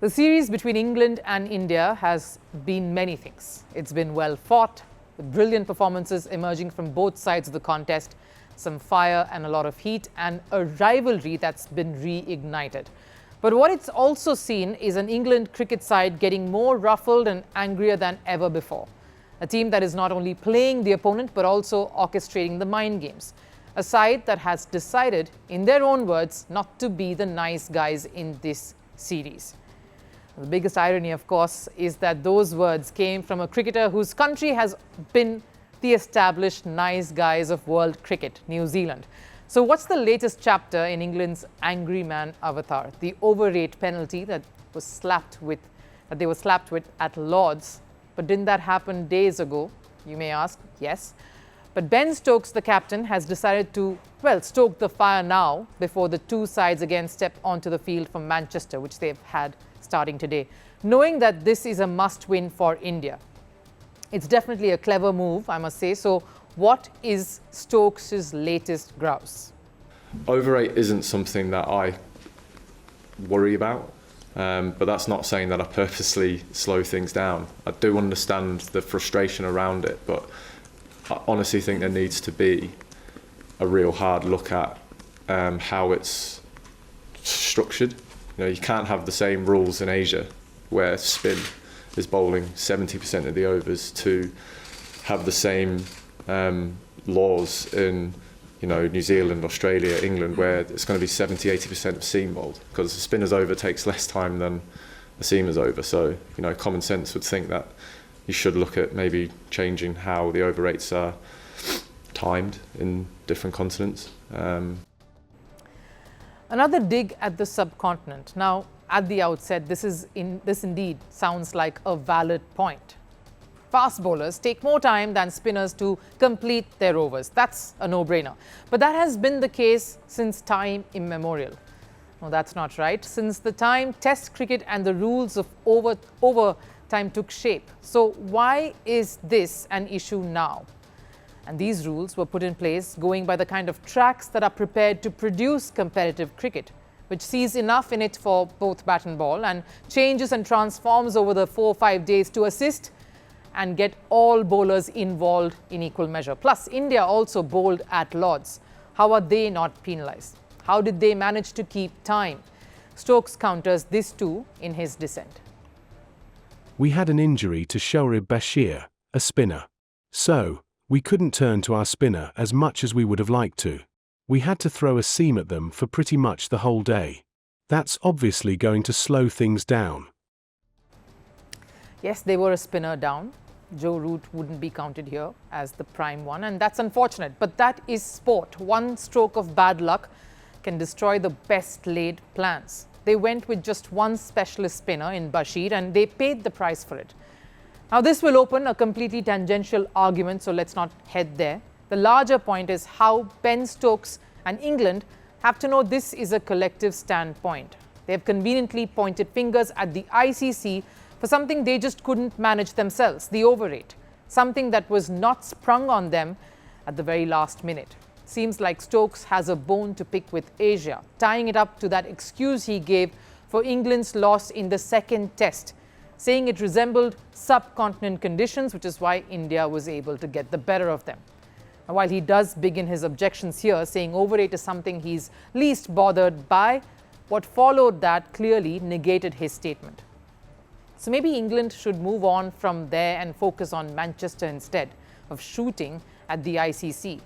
The series between England and India has been many things. It's been well fought, with brilliant performances emerging from both sides of the contest, some fire and a lot of heat, and a rivalry that's been reignited. But what it's also seen is an England cricket side getting more ruffled and angrier than ever before. A team that is not only playing the opponent but also orchestrating the mind games. A side that has decided, in their own words, not to be the nice guys in this series. The biggest irony, of course, is that those words came from a cricketer whose country has been the established nice guys of world cricket, New Zealand. So what's the latest chapter in England's angry man avatar? The overrate penalty that they were slapped with at Lord's. But didn't that happen days ago? You may ask. Yes. But Ben Stokes, the captain, has decided to, stoke the fire now before the two sides again step onto the field from Manchester, which they've had starting today, knowing that this is a must-win for India. It's definitely a clever move, I must say. So what is Stokes' latest grouse? Overrate isn't something that I worry about, but that's not saying that I purposely slow things down. I do understand the frustration around it, but I honestly think there needs to be a real hard look at how it's structured. You know, you can't have the same rules in Asia where spin is bowling 70% of the overs to have the same laws in New Zealand, Australia, England, where it's going to be 70-80% of seam bowled, because the spinner's over takes less time than the seamer's over. So, common sense would think that you should look at maybe changing how the over rates are timed in different continents. Another dig at the subcontinent. Now, at the outset, this indeed sounds like a valid point. Fast bowlers take more time than spinners to complete their overs. That's a no-brainer. But that has been the case since time immemorial. No, that's not right. Since the time Test cricket and the rules of overtime took shape. So why is this an issue now? And these rules were put in place going by the kind of tracks that are prepared to produce competitive cricket, which sees enough in it for both bat and ball and changes and transforms over the 4 or 5 days to assist and get all bowlers involved in equal measure. Plus, India also bowled at Lord's. How are they not penalised? How did they manage to keep time? Stokes counters this too in his dissent. We had an injury to Shoaib Bashir, a spinner. So, we couldn't turn to our spinner as much as we would have liked to. We had to throw a seam at them for pretty much the whole day. That's obviously going to slow things down. Yes, they were a spinner down. Joe Root wouldn't be counted here as the prime one, and that's unfortunate. But that is sport. One stroke of bad luck can destroy the best laid plans. They went with just one specialist spinner in Bashir, and they paid the price for it. Now, this will open a completely tangential argument, so let's not head there. The larger point is how Ben Stokes and England have to know this is a collective standpoint. They have conveniently pointed fingers at the ICC for something they just couldn't manage themselves, the overrate, something that was not sprung on them at the very last minute. Seems like Stokes has a bone to pick with Asia, tying it up to that excuse he gave for England's loss in the second test, saying it resembled subcontinent conditions, which is why India was able to get the better of them. Now, while he does begin his objections here, saying overrate is something he's least bothered by, what followed that clearly negated his statement. So maybe England should move on from there and focus on Manchester instead of shooting at the ICC.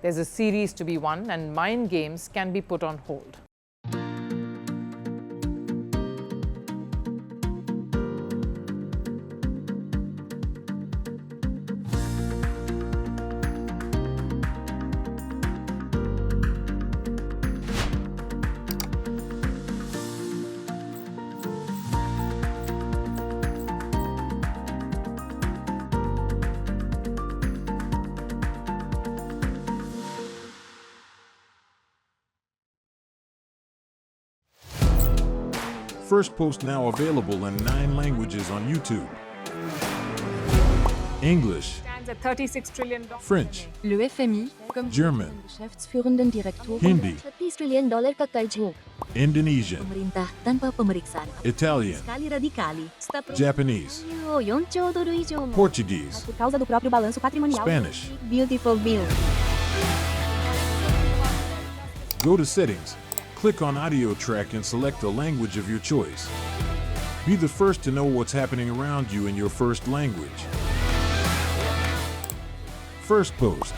There's a series to be won, and mind games can be put on hold. Firstpost now available in 9 languages on YouTube. English, $36 trillion. French, Le FMI, comme German, Geschäftsführenden Direktoren, Hindi, $30 trillion kakarjo. Indonesian, Pemerintah tanpa pemeriksaan. Italian, Kali radikali. Japanese, $4 trilhão ijong. Portuguese, Por causa do próprio balanço patrimonial. Spanish. Beautiful bill. Go to Settings, click on Audio Track and select the language of your choice. Be the first to know what's happening around you in your first language. Firstpost.